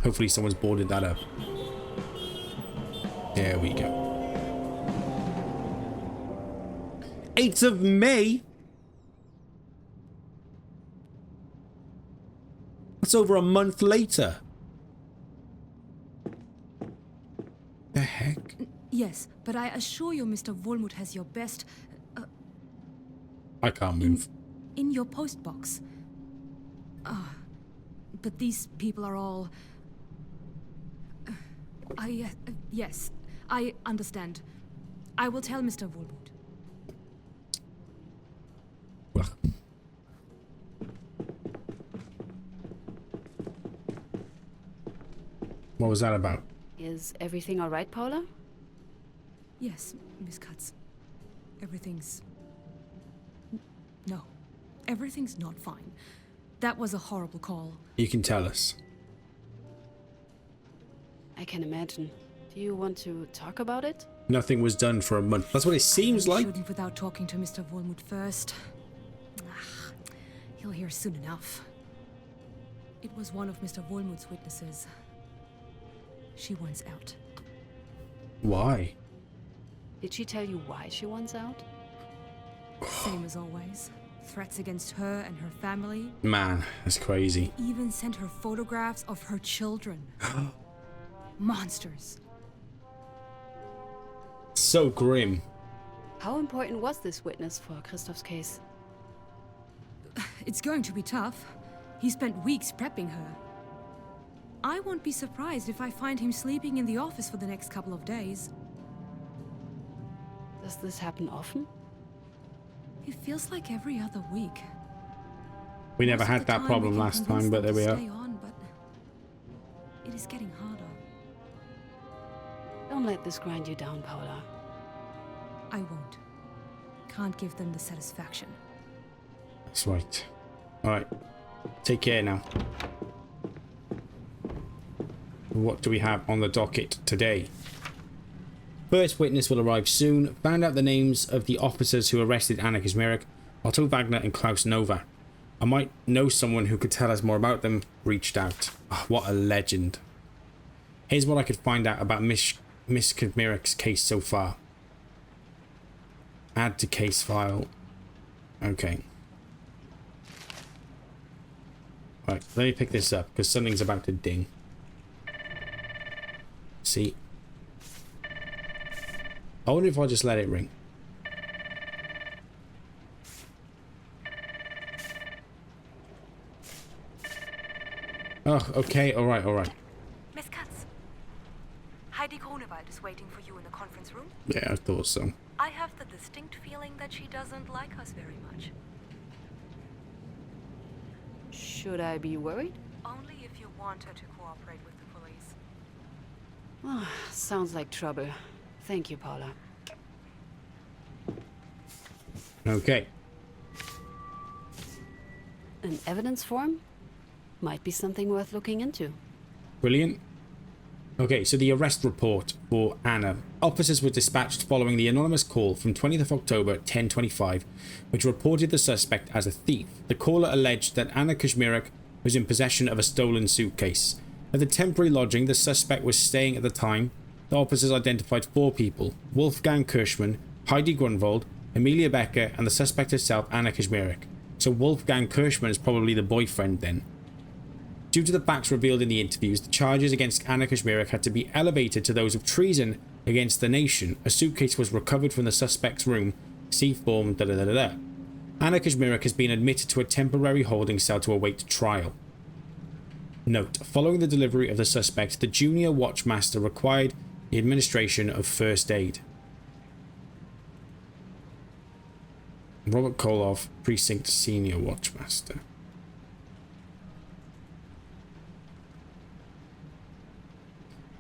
Hopefully someone's boarded that up. There we go. 8th of May? That's over a month later. The heck? Yes, but I assure you Mr. Volmut has your best... I can't move. in your post box. But these people are all... yes, I understand. I will tell Mr. Volmut. Well. What was that about? Is everything all right, Paula? Yes, Miss Katz. Everything's... No. Everything's not fine. That was a horrible call. You can tell us. I can imagine. Do you want to talk about it? Nothing was done for a month. That's what it seems like. Shouldn't without talking to Mr. Volmut first. He'll hear soon enough. It was one of Mr. Volmut's witnesses. She wants out. Why? Did she tell you why she wants out? Same as always. Threats against her and her family. Man, that's crazy. Even sent her photographs of her children. Monsters. So grim. How important was this witness for Christoph's case? It's going to be tough. He spent weeks prepping her. I won't be surprised if I find him sleeping in the office for the next couple of days. Does this happen often? It feels like every other week. We never Most of had the that time problem we can last convince time, but there them we to are. stay on, but it is getting harder. Don't let this grind you down, Paula. I won't. Can't give them the satisfaction. That's right. Alright. Take care now. What do we have on the docket today? First witness will arrive soon. Found out the names of the officers who arrested Anna Kazmarek, Otto Wagner and Klaus Nova. I might know someone who could tell us more about them. Reached out. Oh, what a legend. Here's what I could find out about Miss Kazmarek's case so far. Add to case file. Okay. Right, let me pick this up because something's about to ding. See? I wonder if I just let it ring. Oh, okay, alright. Miss Katz, Heidi Grunewald is waiting for you in the conference room. Yeah, I thought so. I have the distinct feeling that she doesn't like us very much. Should I be worried? Only if you want her to cooperate with the police. Oh, sounds like trouble. Thank you, Paula. Okay. An evidence form? Might be something worth looking into. Brilliant. Okay, so the arrest report for Anna. Officers were dispatched following the anonymous call from 20th of October at 10:25, which reported the suspect as a thief. The caller alleged that Anna Kazmarek was in possession of a stolen suitcase. At the temporary lodging the suspect was staying at the time, the officers identified 4 people: Wolfgang Kirschmann, Heidi Grunwald, Emilia Becker, and the suspect herself, Anna Kazmarek. So Wolfgang Kirschmann is probably the boyfriend then. Due to the facts revealed in the interviews, the charges against Anna Kazmarek had to be elevated to those of treason against the nation. A suitcase was recovered from the suspect's room. See form da-da-da-da-da. Anna Kazmarek has been admitted to a temporary holding cell to await trial. Note: following the delivery of the suspect, the junior watchmaster required the administration of first aid. Robert Koloff, Precinct Senior Watchmaster.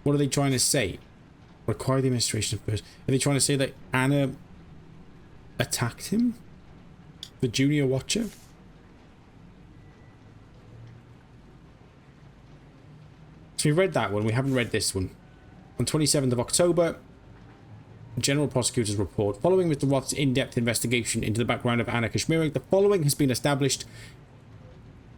What are they trying to say? Require the administration of first. Are they trying to say that Anna attacked him? The junior watcher? So we read that one. We haven't read this one. On 27th of October, General Prosecutor's Report. Following Mr. Roth's in-depth investigation into the background of Anna Kazmarek, the following has been established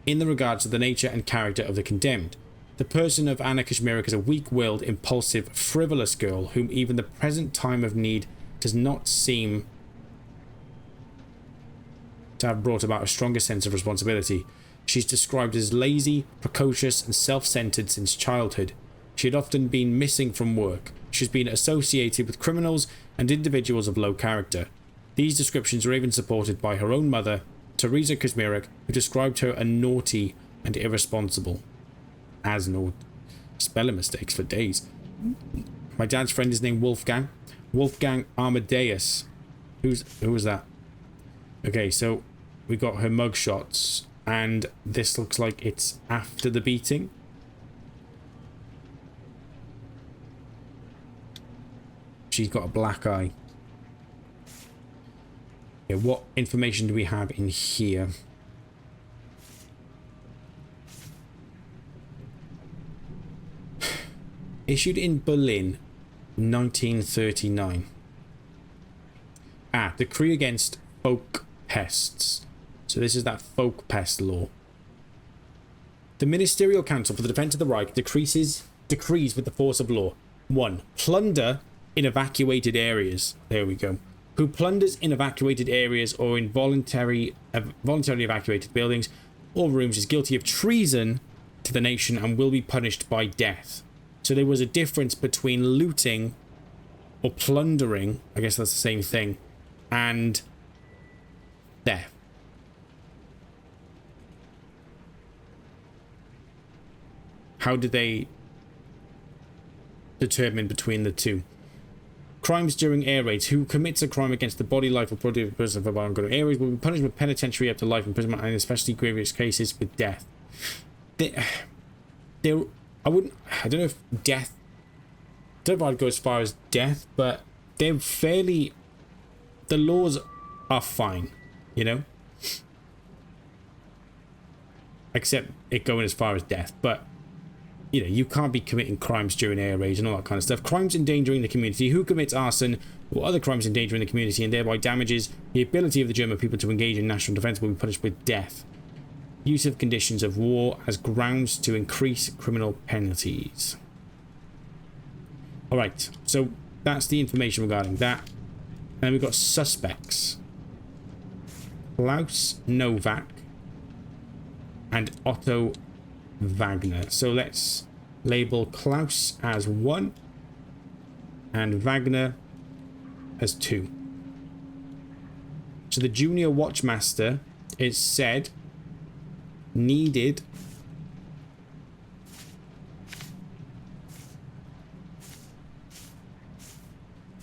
in the regards to the nature and character of the condemned. The person of Anna Kashmirek is a weak-willed, impulsive, frivolous girl whom even the present time of need does not seem to have brought about a stronger sense of responsibility. She's described as lazy, precocious, and self-centered since childhood. She had often been missing from work. She's been associated with criminals and individuals of low character. These descriptions are even supported by her own mother, Teresa Kazmirek, who described her as naughty and irresponsible. As naughty. Spelling mistakes for days. My dad's friend is named Wolfgang. Wolfgang Amadeus. Who was that? Okay, so we got her mugshots, and this looks like it's after the beating. She's got a black eye. Okay, what information do we have in here? Issued in Berlin, 1939. Decree against folk pests. So this is that folk pest law. The Ministerial Council for the Defense of the Reich decrees with the force of law. 1. Plunder in evacuated areas. There we go. Who plunders in evacuated areas or in voluntarily evacuated buildings or rooms is guilty of treason to the nation and will be punished by death. So there was a difference between looting or plundering, I guess that's the same thing, and theft. How did they determine between the two? Crimes during air raids. Who commits a crime against the body, life, or property of a person for violent air raids will be punished with penitentiary up to life imprisonment, and in especially grievous cases with death. I don't know if death. I don't know if I'd go as far as death, but they're fairly. The laws are fine, you know. Except it going as far as death, but. You know, you can't be committing crimes during air raids and all that kind of stuff. Crimes endangering the community. Who commits arson or other crimes endangering the community and thereby damages the ability of the German people to engage in national defense will be punished with death. Use of conditions of war as grounds to increase criminal penalties. Alright, so that's the information regarding that. And then we've got suspects. Klaus Novak and Otto Wagner. So let's label Klaus as 1 and Wagner as 2. So the junior watchmaster is said needed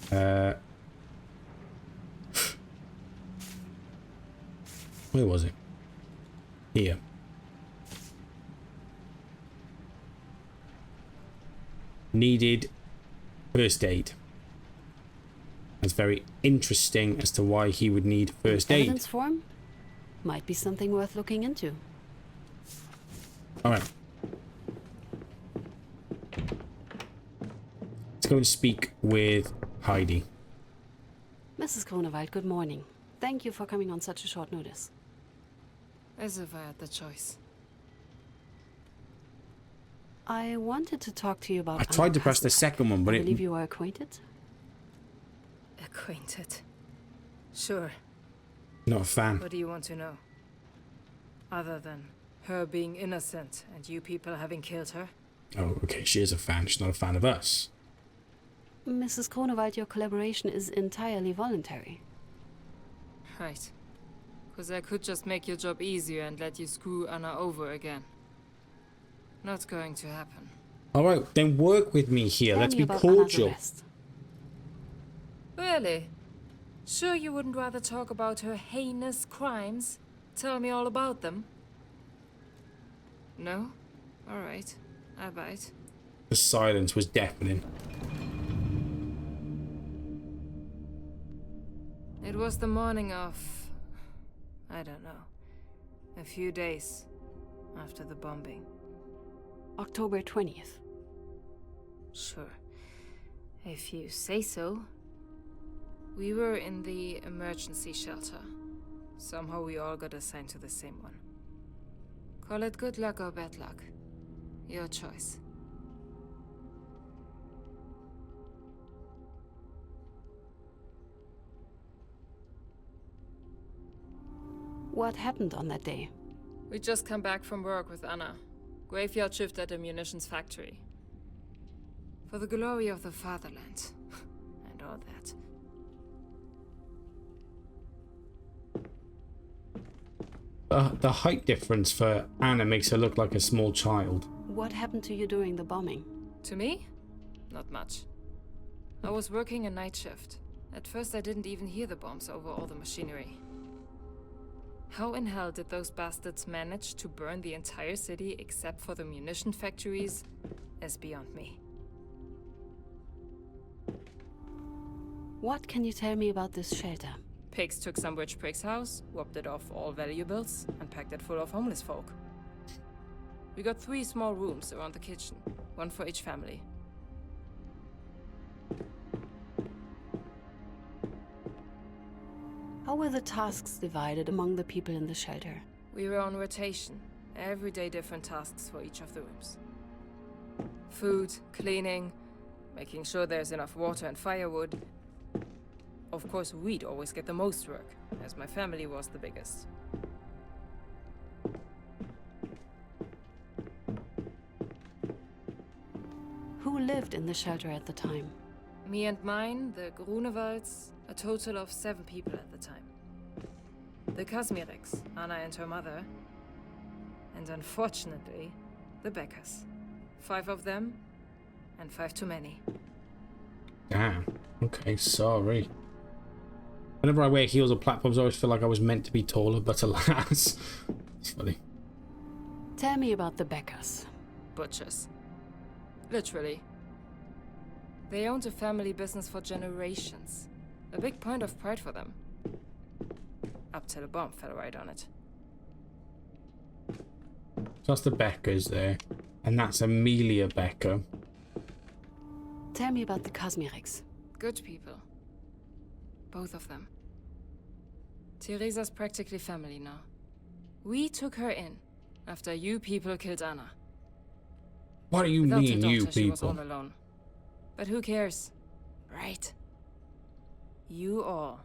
where was it? Here. Needed first aid. That's very interesting as to why he would need first aid. Evidence form might be something worth looking into. All right. Let's go and speak with Heidi. Mrs. Kronewald, good morning. Thank you for coming on such a short notice. As if I had the choice. I wanted to talk to you about... I tried to press the second one, but I believe you are acquainted? Acquainted. Sure. Not a fan. What do you want to know? Other than her being innocent and you people having killed her? Oh, okay. She is a fan. She's not a fan of us. Mrs. Kronewald, your collaboration is entirely voluntary. Right. Because I could just make your job easier and let you screw Anna over again. Not going to happen. Alright, then work with me here. Tell Let's me be about cordial. Anna's arrest. Really? Sure you wouldn't rather talk about her heinous crimes? Tell me all about them? No? Alright. I bite. The silence was deafening. It was the morning of... I don't know. A few days after the bombing. October 20th. Sure. If you say so. We were in the emergency shelter. Somehow we all got assigned to the same one. Call it good luck or bad luck. Your choice. What happened on that day? We just come back from work with Anna. Graveyard shift at a munitions factory. For the glory of the fatherland. And all that. The height difference for Anna makes her look like a small child. What happened to you during the bombing? To me? Not much. I was working a night shift. At first I didn't even hear the bombs over all the machinery. How in hell did those bastards manage to burn the entire city except for the munition factories is beyond me. What can you tell me about this shelter? Pigs took some rich prick's house, robbed it of all valuables, and packed it full of homeless folk. We got 3 small rooms around the kitchen, one for each family. How were the tasks divided among the people in the shelter? We were on rotation, every day different tasks for each of the rooms. Food, cleaning, making sure there's enough water and firewood. Of course, we'd always get the most work, as my family was the biggest. Who lived in the shelter at the time? Me and mine, the Grunewalds, a total of 7 people at the time. The Kazmireks, Anna and her mother, and unfortunately, the Beckers. 5 of them, and 5 too many. Damn. Okay, sorry. Whenever I wear heels or platforms, I always feel like I was meant to be taller, but alas. It's funny. Tell me about the Beckers. Butchers. Literally. They owned a family business for generations. A big point of pride for them. Up till a bomb fell right on it. So that's the Beckers there. And that's Amelia Becker. Tell me about the Kazmireks. Good people. Both of them. Teresa's practically family now. We took her in after you people killed Anna. What do you Without mean, her you daughter, she was people? all alone. But who cares? Right. You all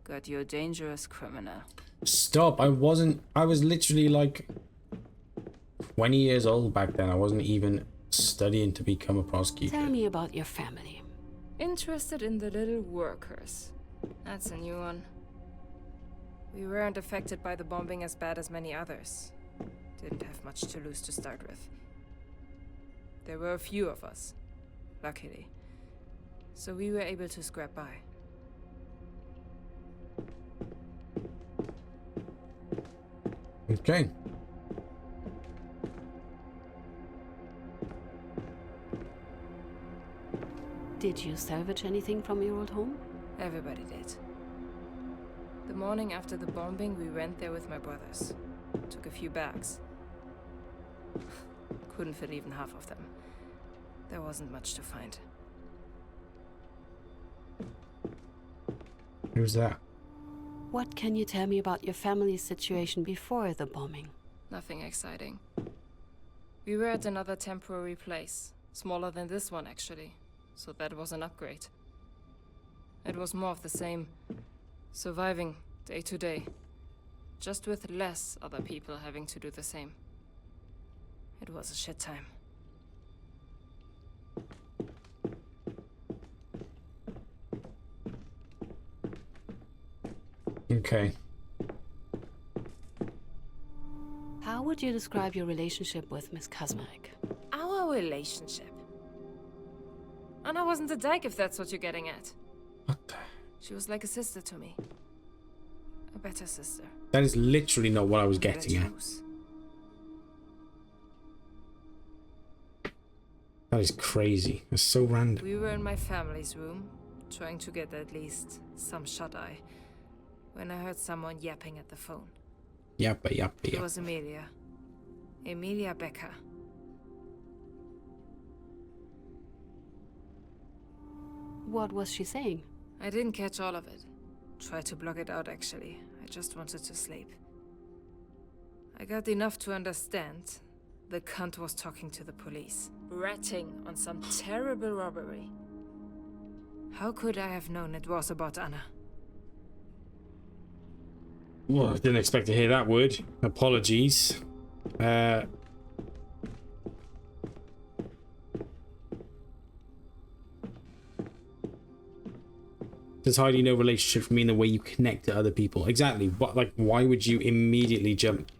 got your dangerous criminal. Stop. I was literally like 20 years old back then. I wasn't even studying to become a prosecutor. Tell me about your family. Interested in the little workers. That's a new one. We weren't affected by the bombing as bad as many others. Didn't have much to lose to start with. There were a few of us, luckily. So we were able to scrap by. Okay. Did you salvage anything from your old home? Everybody did. The morning after the bombing, we went there with my brothers. Took a few bags. Couldn't fit even half of them. There wasn't much to find. Who's that? What can you tell me about your family's situation before the bombing? Nothing exciting. We were at another temporary place. Smaller than this one, actually. So that was an upgrade. It was more of the same. Surviving day to day. Just with less other people having to do the same. It was a shit time. Okay. How would you describe your relationship with Miss Kazmarek? Our relationship. Anna wasn't a dyke, if that's what you're getting at. What the? She was like a sister to me. A better sister. That is literally not what I was Better getting at. choose. That is crazy. It's so random. We were in my family's room, trying to get at least some shut-eye, when I heard someone yapping at the phone. Yappa, yappa, It yappa. was Amelia. Amelia Becker. What was she saying? I didn't catch all of it. Tried to block it out, actually. I just wanted to sleep. I got enough to understand The cunt was talking to the police, ratting on some terrible robbery. How could I have known it was about Anna? Well, I didn't expect to hear that word. Apologies. Does Heidi know relationships mean the way you connect to other people? Exactly. What, like, why would you immediately jump?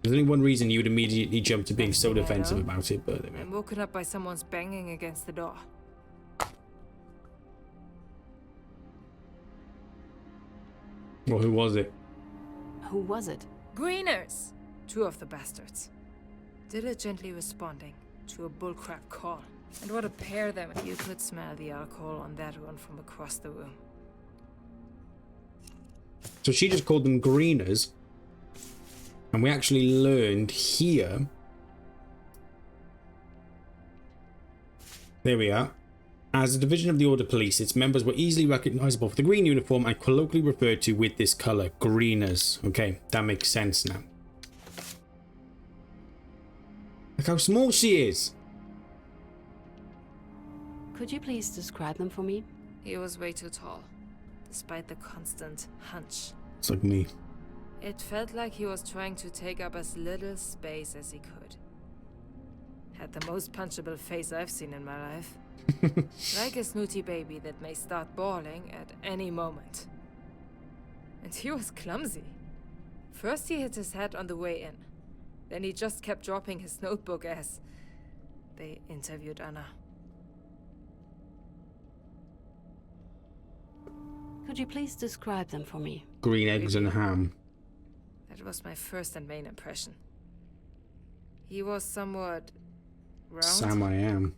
There's only one reason you would immediately jump to being so defensive about it, but... I'm woken up by someone's banging against the door. Well, who was it? Who was it? Greeners! 2 of the bastards. Diligently responding to a bullcrap call. And what a pair them. You could smell the alcohol on that one from across the room. So she just called them greeners. And we actually learned here... There we are. As a division of the Order Police, its members were easily recognizable for the green uniform and colloquially referred to with this color, greeners. Okay, that makes sense now. Look how small she is. Could you please describe them for me? He was way too tall, despite the constant hunch. It's like me. It felt like he was trying to take up as little space as he could. Had the most punchable face I've seen in my life. Like a snooty baby that may start bawling at any moment. And he was clumsy. First he hit his head on the way in. Then he just kept dropping his notebook as they interviewed Anna. Could you please describe them for me? Green eggs and ham. That was my first and main impression. He was somewhat round. Sam I am.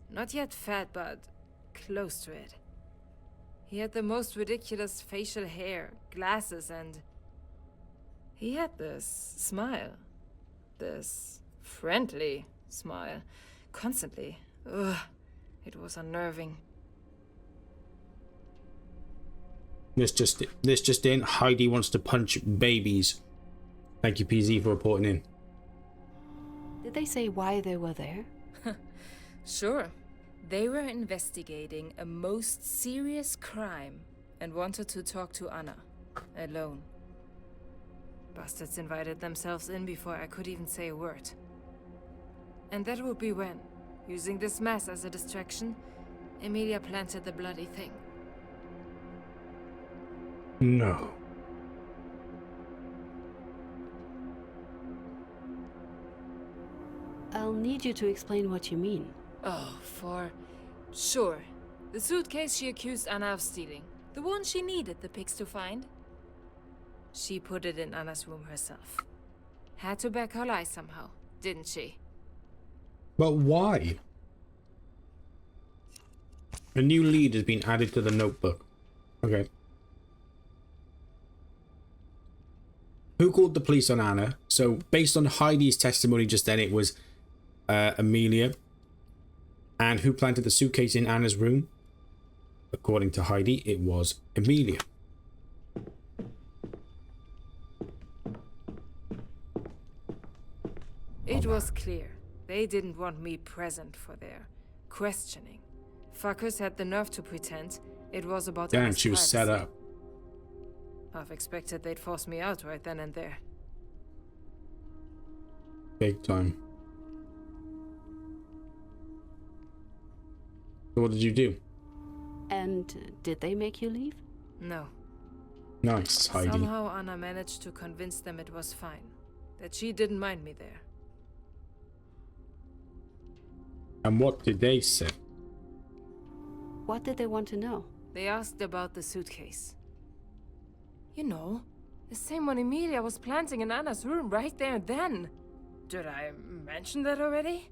Not yet fat, but close to it. He had the most ridiculous facial hair, glasses, and he had this smile. This friendly smile. Constantly. Ugh. It was unnerving. This just in. Heidi wants to punch babies. Thank you, PZ, for reporting in. Did they say why they were there? Sure. They were investigating a most serious crime and wanted to talk to Anna. Alone. Bastards invited themselves in before I could even say a word. And that would be when, using this mess as a distraction, Emilia planted the bloody thing. No. I'll need you to explain what you mean. Oh, sure. The suitcase she accused Anna of stealing. The one she needed the pigs to find. She put it in Anna's room herself. Had to back her lie somehow, didn't she? But why? A new lead has been added to the notebook. Okay. Who called the police on Anna? So, based on Heidi's testimony just then, it was Emilia. And who planted the suitcase in Anna's room? According to Heidi, it was Emilia. It was clear. They didn't want me present for their questioning. Fuckers had the nerve to pretend it was about Damn, Anna's she was set privacy. up. I've expected they'd force me out right then and there. Big time. So what did you do? And did they make you leave? No. Nice, Heidi. Somehow Anna managed to convince them it was fine. That she didn't mind me there. And what did they say? What did they want to know? They asked about the suitcase. You know, the same one Emilia was planting in Anna's room right there and then. Did I mention that already?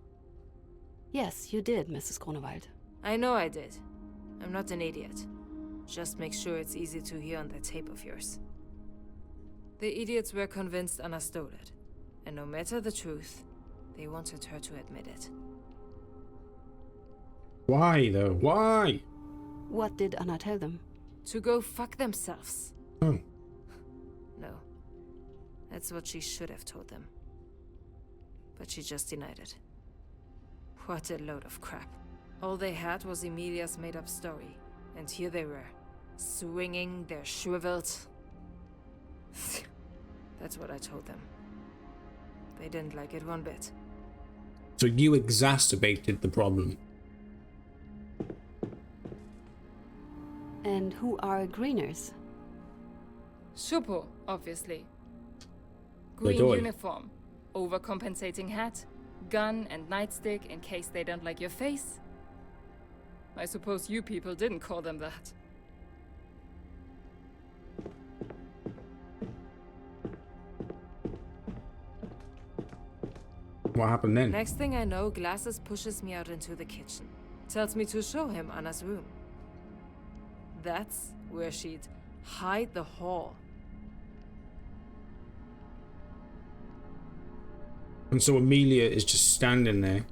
Yes, you did, Mrs. Grunewald. I know I did. I'm not an idiot. Just make sure it's easy to hear on that tape of yours. The idiots were convinced Anna stole it. And no matter the truth, they wanted her to admit it. Why, though? Why? What did Anna tell them? To go fuck themselves. Oh. No. That's what she should have told them. but she just denied it. What a load of crap. All they had was Emilia's made-up story, and here they were, swinging their shriveled... That's what I told them. They didn't like it one bit. So you exacerbated the problem. And who are greeners? Schupo, obviously. They're Green doing. uniform, overcompensating hat, gun and nightstick in case they don't like your face. I suppose you people didn't call them that. What happened then? Next thing I know, Glasses pushes me out into the kitchen. Tells me to show him Anna's room. That's where she'd hide the haul. And so Emilia is just standing there.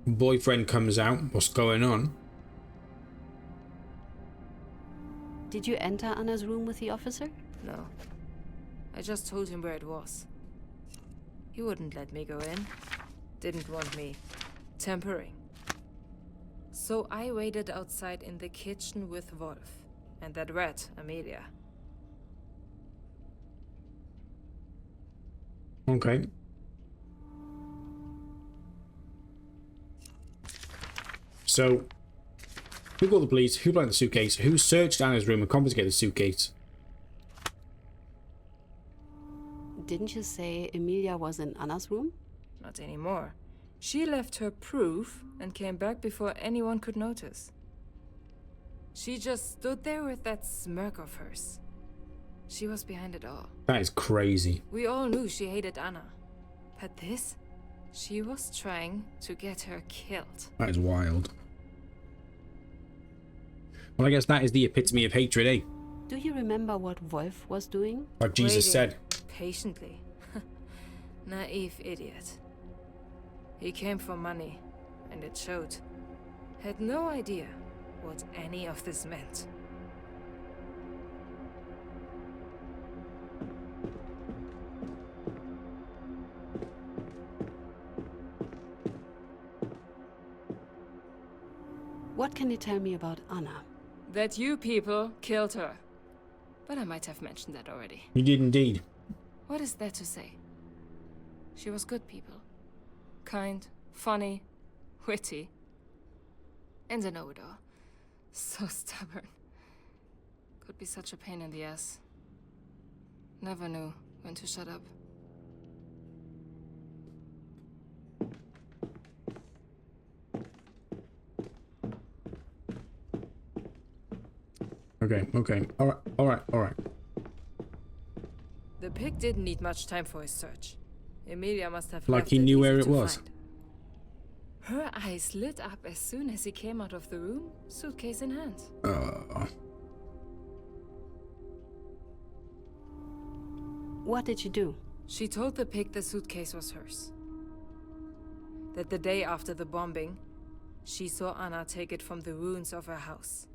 Boyfriend comes out. What's going on? Did you enter Anna's room with the officer? No. I just told him where it was. He wouldn't let me go in. Didn't want me tampering. So I waited outside in the kitchen with Wolf and that rat, Amelia. Okay. So, who called the police? Who planted the suitcase? Who searched Anna's room and confiscated the suitcase? Didn't you say Emilia was in Anna's room? Not anymore. She left her proof and came back before anyone could notice. She just stood there with that smirk of hers. She was behind it all. That is crazy. We all knew she hated Anna. But this? She was trying to get her killed. That is wild. Well, I guess that is the epitome of hatred, eh? Do you remember what Wolf was doing? Like Jesus Waiting said. patiently. Naive idiot. He came for money, and it showed. Had no idea what any of this meant. What can you tell me about Anna? That you people killed her. But I might have mentioned that already. You did indeed. What is there to say? She was good people. Kind, funny, witty. And a know-it-all. So stubborn. Could be such a pain in the ass. Never knew when to shut up. Okay. Alright. The pig didn't need much time for his search. Emilia must have Like left he knew easy where it to was. find. Her eyes lit up as soon as he came out of the room, suitcase in hand. What did you do? She told the pig the suitcase was hers. That the day after the bombing, she saw Anna take it from the ruins of her house.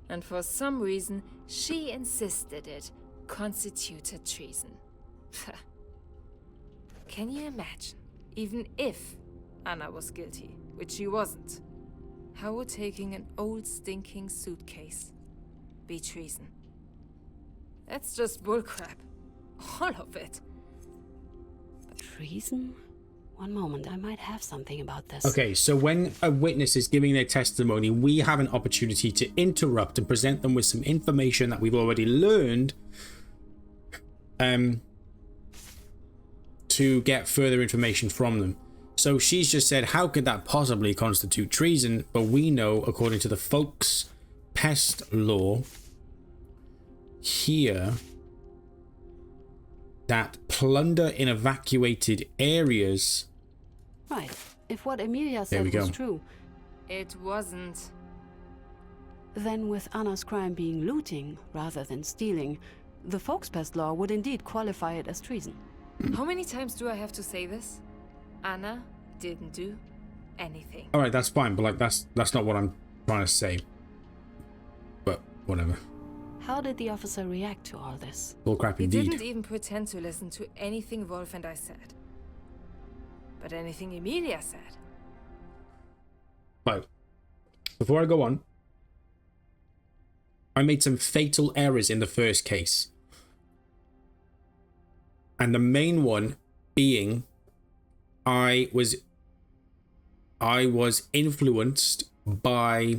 And for some reason, she insisted it constituted treason. Can you imagine? Even if Anna was guilty, which she wasn't, how would taking an old stinking suitcase be treason? That's just bullcrap. All of it. Treason? One moment, I might have something about this. Okay, so when a witness is giving their testimony, we have an opportunity to interrupt and present them with some information that we've already learned to get further information from them. So she's just said, how could that possibly constitute treason? But we know, according to the folks' pest law here, that plunder in evacuated areas... Right. If what Emilia There we said was go. true, It wasn't. then with Anna's crime being looting rather than stealing, the Folkspest law would indeed qualify it as treason. How many times do I have to say this? Anna didn't do anything. All right, that's fine, but like that's not what I'm trying to say. But whatever. How did the officer react to all this? Bullcrap He indeed. didn't even pretend to listen to anything Wolf and I said. But anything Emilia said. Right. Before I go on, I made some fatal errors in the first case. And the main one being I was influenced by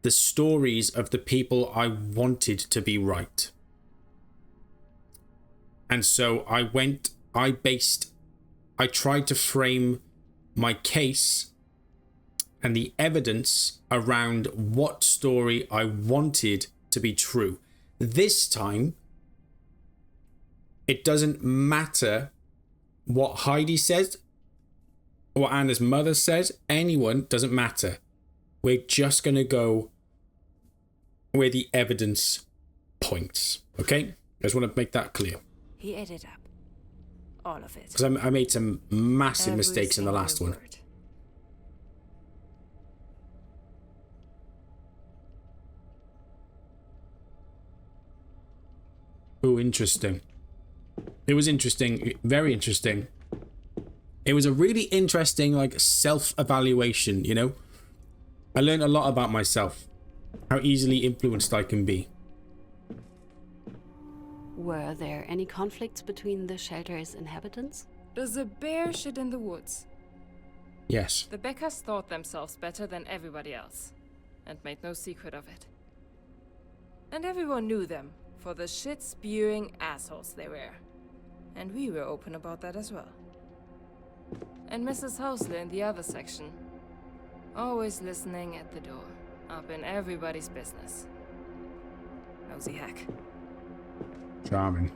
the stories of the people I wanted to be right. And so I tried to frame my case and the evidence around what story I wanted to be true. This time, it doesn't matter what Heidi says, what Anna's mother says, anyone, doesn't matter. We're just going to go where the evidence points. Okay? I just want to make that clear. He ate it up. All of it. Because I made some massive Every mistakes in the single last one. word. Oh, interesting. It was interesting. Very interesting. It was a really interesting, like, self-evaluation, you know? I learned a lot about myself. How easily influenced I can be. Were there any conflicts between the shelter's inhabitants? Does a bear shit in the woods? Yes. The Beckers thought themselves better than everybody else, and made no secret of it. And everyone knew them for the shit-spewing assholes they were. And we were open about that as well. And Mrs. Housler in the other section, always listening at the door, up in everybody's business. Nosy hack. Charming.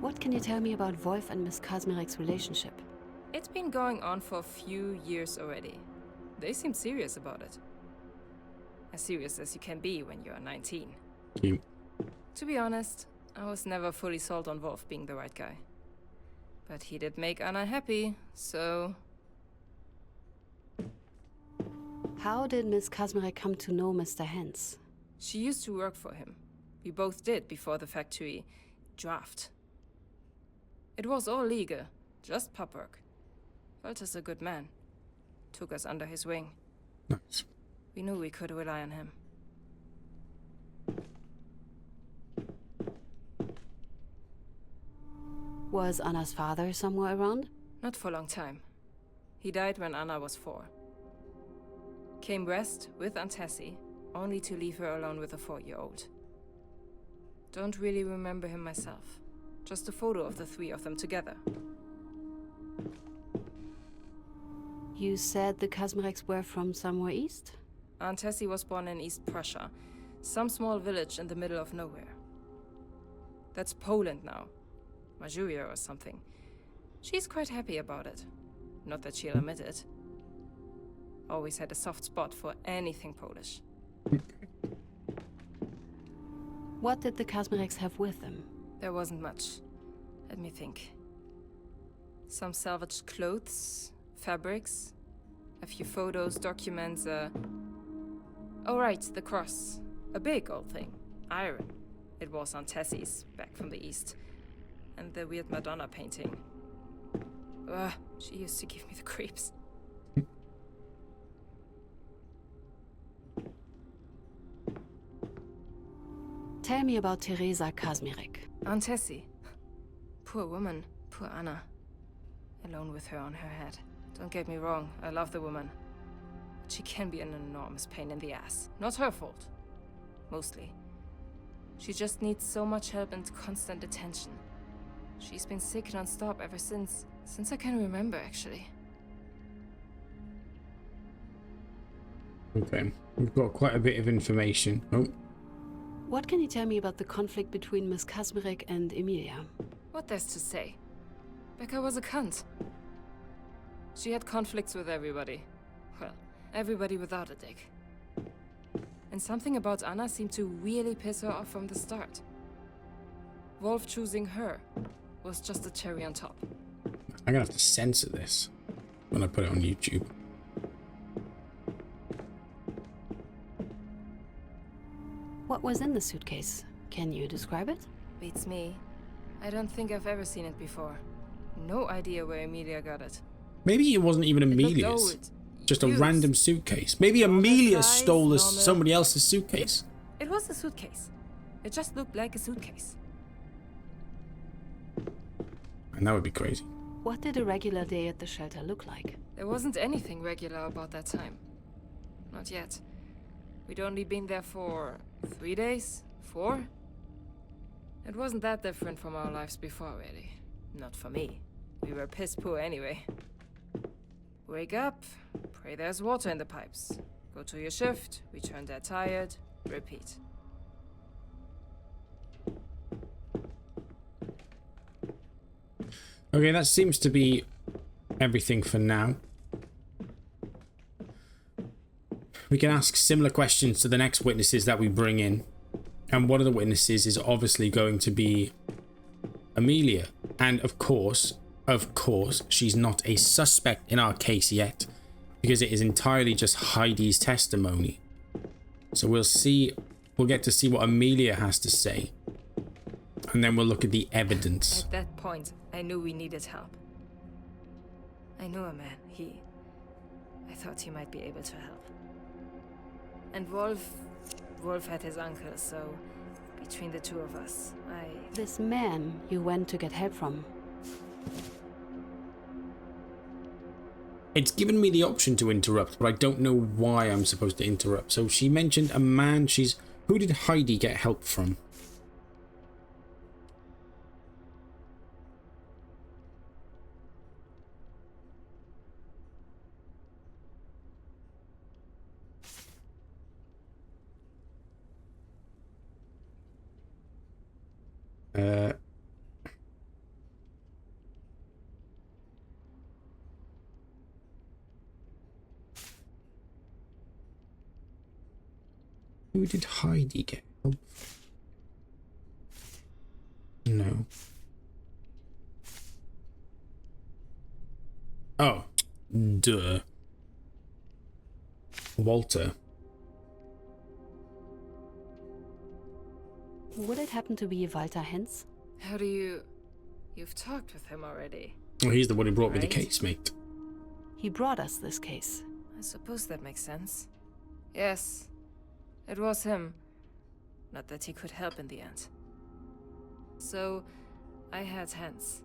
What can you tell me about Wolf and Miss Kazmarek's relationship? It's been going on for a few years already. They seem serious about it. As serious as you can be when you're 19. Cute. To be honest, I was never fully sold on Wolf being the right guy. But he did make Anna happy, so... How did Miss Kazmarek come to know Mr. Hens? She used to work for him. We both did before the factory draft. It was all legal, just pub work. Walter's a good man. Took us under his wing. Nice. We knew we could rely on him. Was Anna's father somewhere around? Not for a long time. He died when Anna was 4. Came west with Aunt Tessie, only to leave her alone with a 4-year-old. Don't really remember him myself. Just a photo of the 3 of them together. You said the Kazmareks were from somewhere east? Aunt Tessie was born in East Prussia, some small village in the middle of nowhere. That's Poland now. Majuria or something. She's quite happy about it. Not that she'll admit it. Always had a soft spot for anything Polish. What did the Kazmareks have with them? There wasn't much. Let me think. Some salvaged clothes, fabrics, a few photos, documents, oh right, the cross. A big old thing. Iron. It was Aunt Tessie's, back from the east. And the weird Madonna painting. Ugh, she used to give me the creeps. Tell me about Teresa Kazmarek. Aunt Tessie. Poor woman. Poor Anna. Alone with her on her head. Don't get me wrong, I love the woman. But she can be an enormous pain in the ass. Not her fault. Mostly. She just needs so much help and constant attention. She's been sick non-stop ever since I can remember, actually. Okay. We've got quite a bit of information. Oh. What can you tell me about the conflict between Miss Kazmarek and Emilia? What there's to say? Becca was a cunt. She had conflicts with everybody. Well, everybody without a dick. And something about Anna seemed to really piss her off from the start. Wolf choosing her was just a cherry on top. I'm gonna have to censor this when I put it on YouTube. What was in the suitcase? Can you describe it? Beats me. I don't think I've ever seen it before. No idea where Emilia got it. Maybe it wasn't even It looked Amelia's. old, Just a used. random suitcase. Maybe Normal Amelia size, stole normal- somebody else's suitcase. It was a suitcase. It just looked like a suitcase. And that would be crazy. What did a regular day at the shelter look like? There wasn't anything regular about that time. Not yet. We'd only been there for 3 days? 4? It wasn't that different from our lives before, really. Not for me. We were piss poor anyway. Wake up, pray there's water in the pipes. Go to your shift, return there tired, repeat. Okay, that seems to be everything for now. We can ask similar questions to the next witnesses that we bring in. And one of the witnesses is obviously going to be Amelia. And of course, she's not a suspect in our case yet, because it is entirely just Heidi's testimony. So we'll get to see what Amelia has to say. And then we'll look at the evidence. At that point, I knew we needed help. I knew a man. I thought he might be able to help. And Wolf had his uncle, so between the two of us, This man you went to get help from. It's given me the option to interrupt, but I don't know why I'm supposed to interrupt. So she mentioned a man. Who did Heidi get help from? Who did Heidi get help from? No. Oh, duh. Walter. Would it happen to be Walter Hens? How do you... You've talked with him already. Well, he's the one who brought me the Right. case, mate. He brought us this case. I suppose that makes sense. Yes, it was him. Not that he could help in the end. So, I had Hans.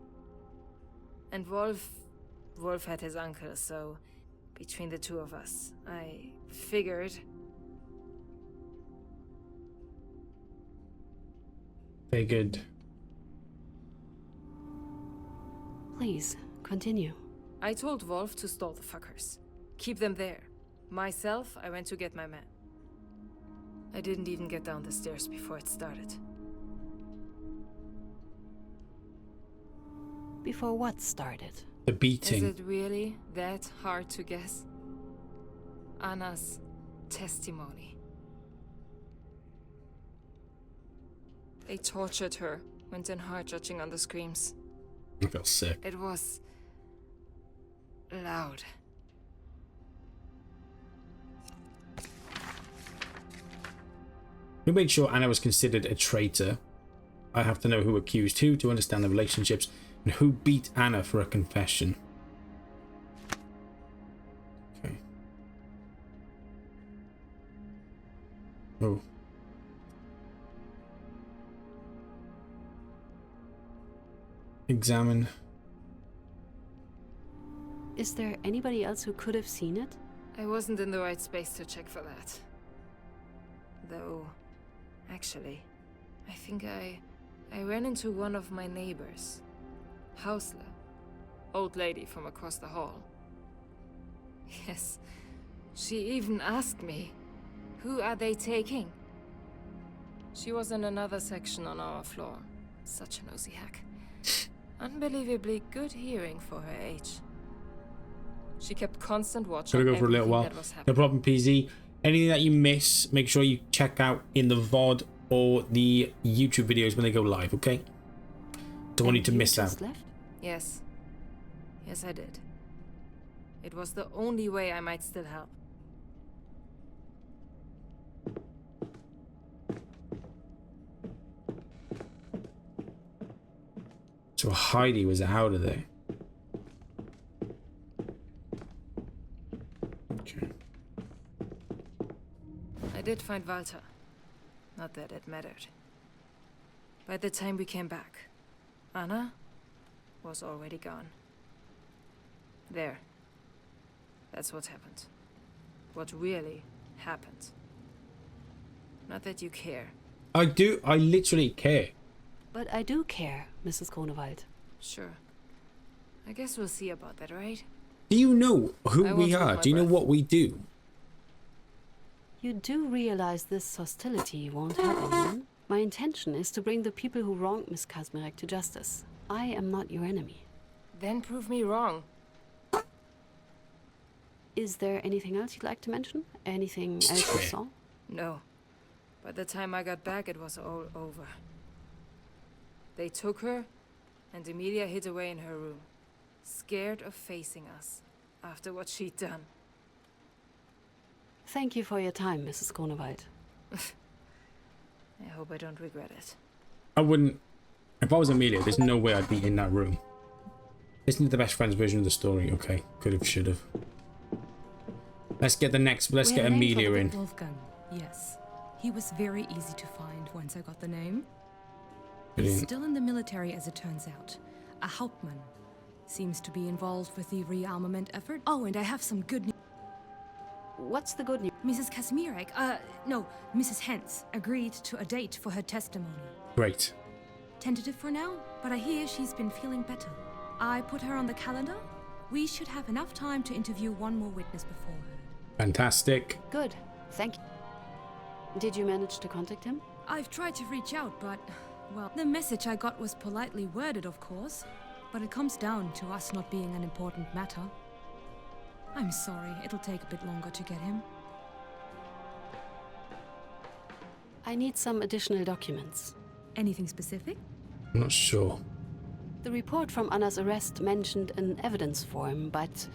And Wolf had his uncle, so between the two of us, I figured... Figured. Please, continue. I told Wolf to stall the fuckers. Keep them there. Myself, I went to get my man. I didn't even get down the stairs before it started. Before what started? The Is beating. it really that hard to guess? Anna's testimony. They tortured her, went in hard judging on the screams. I feel sick. It was... loud. Who made sure Anna was considered a traitor? I have to know who accused who to understand the relationships, and who beat Anna for a confession. Okay. Oh. Examine. Is there anybody else who could have seen it? I wasn't in the right space to check for that. Though, actually, I think I ran into one of my neighbors. Hausler. Old lady from across the hall. Yes, she even asked me, who are they taking? She was in another section on our floor. Such a nosy hack. Unbelievably good hearing for her age. She kept constant watch Gotta on go for a little everything while. that was No happening. problem, PZ. Anything that you miss, make sure you check out in the VOD or the YouTube videos when they go live, okay? Don't want you to And miss out. just left? Yes. Yes, I did. It was the only way I might still help. So Heidi was out of there. Okay. I did find Walter. Not that it mattered. By the time we came back, Anna was already gone. There. That's what happened. What really happened. Not that you care. I do. I literally care. But I do care, Mrs. Grunewald. Sure. I guess we'll see about that, right? Do you know who I we won't hold are? my Do you know breath. what we do? You do realize this hostility won't happen, hmm? My intention is to bring the people who wronged Miss Kazmarek to justice. I am not your enemy. Then prove me wrong. Is there anything else you'd like to mention? Anything else you saw? No. By the time I got back, it was all over. They took her, and Emilia hid away in her room, scared of facing us after what she'd done. Thank you for your time, Mrs. Grunewald. I hope I don't regret it. I wouldn't. If I was Amelia, there's no way I'd be in that room. Isn't it the best friend's version of the story? Okay, could have, should have. Let's get the next. Let's We get have a name for Amelia the in. big Wolfgang. Yes. He was very easy to find once I got the name. He's Brilliant. still in the military as it turns out. A Hauptmann. Seems to be involved with the rearmament effort. Oh, and I have some good news. What's the good news? Mrs. Kazmarek, no, Mrs. Hens, agreed to a date for her testimony. Great. Tentative for now, but I hear she's been feeling better. I put her on the calendar. We should have enough time to interview one more witness before her. Fantastic. Good. Thank you. Did you manage to contact him? I've tried to reach out, but, well, the message I got was politely worded, of course. But it comes down to us not being an important matter. I'm sorry, it'll take a bit longer to get him. I need some additional documents. Anything specific? I'm not sure. The report from Anna's arrest mentioned an evidence form, but...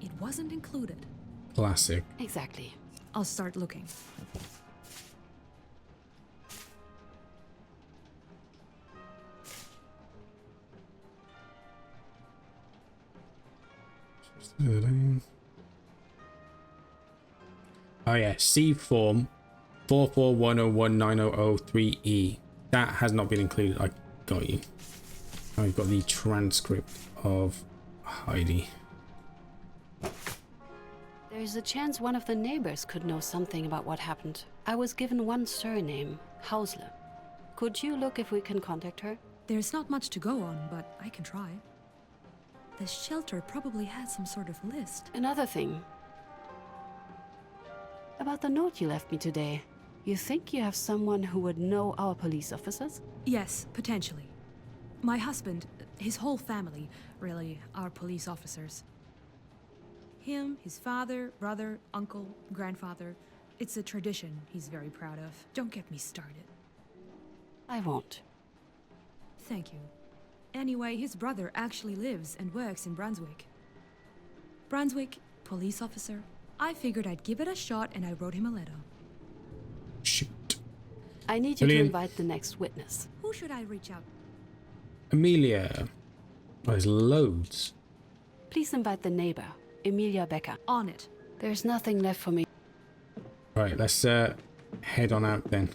It wasn't included. Classic. Exactly. I'll start looking. Oh yeah, C form 441019003E. That has not been included. I got you. I've got the transcript of Heidi. There's a chance one of the neighbors could know something about what happened. I was given one surname, Hausler. Could you look if we can contact her? There's not much to go on, but I can try. The shelter probably has some sort of list. Another thing. About the note you left me today. You think you have someone who would know our police officers? Yes, potentially. My husband, his whole family, really, are police officers. Him, his father, brother, uncle, grandfather. It's a tradition he's very proud of. Don't get me started. I won't. Thank you. Anyway, his brother actually lives and works in Brunswick. Brunswick, police officer. I figured I'd give it a shot and I wrote him a letter. Shoot. I need you Brilliant. to invite the next witness. Who should I reach out? Amelia. Oh, there's loads. Please invite the neighbor, Emilia Becker. On it. There's nothing left for me. Right, let's head on out then.